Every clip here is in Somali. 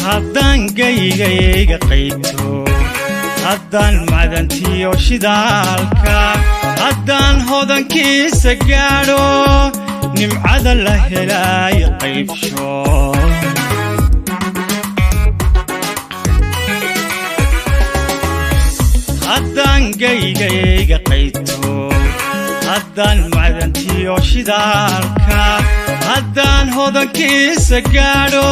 haddaan gaygayga qayto haddaan macdantiyo shidaalka haddaan hodankiisa gaadho nimcada la helaayo qaybsho haddaan gaygayga qayto haddaan macdantiyo shidaalka haddaan hodankiisa gaadho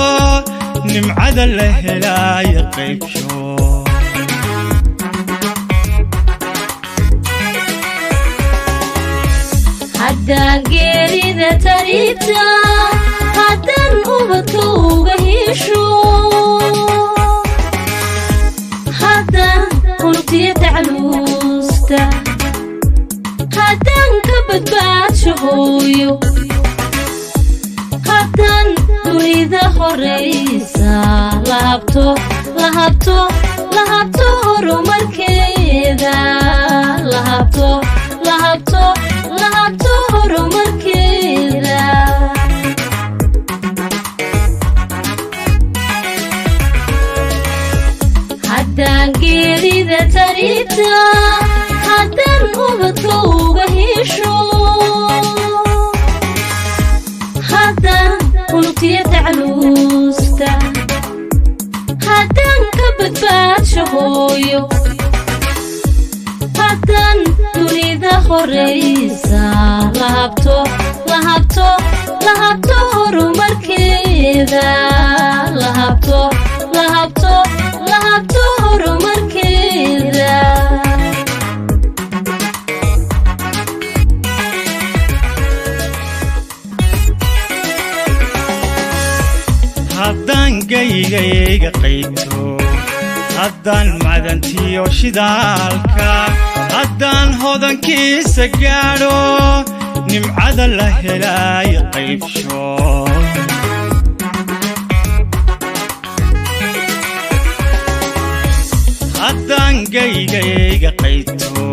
nimcada la helaayo qaybsho haddaan geerida taribta haddaan ubadka uga hesho haddaan unugtiya tacluusta haddaan ka badbaadsho hooyo haddaan dunida horaysa lahabto horumarkeeda lahabto horumarkeeda haddaan geerida taribta haddaan ubadka uga hesho haddaan unugtiya tacluusta haddaan ka badbaadsho hooyo haddaan dunida horaysa lahabto horumarkeeda lahabto horumarkeeda haddaan gaygayga qayto haddaan macdantiyo shidaalka haddaan hodankiisa gaadho nimcada la helaayo qaybsho haddaan gaygayga qayto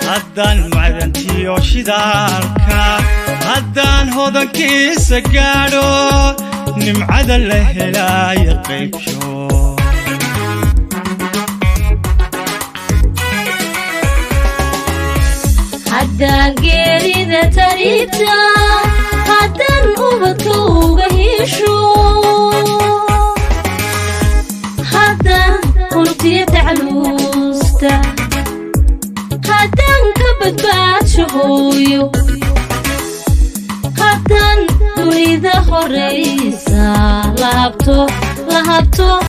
haddaan macdantiyo shidaalka haddaan hodankiisa gaadho nimcada la helaayo qaybsho haddaan geerida taribta haddaan ubadka uga hesho haddaan unugtiya tacluusta haddaan ka badbaadsho hooyo haddaan dunida horaysa lahabto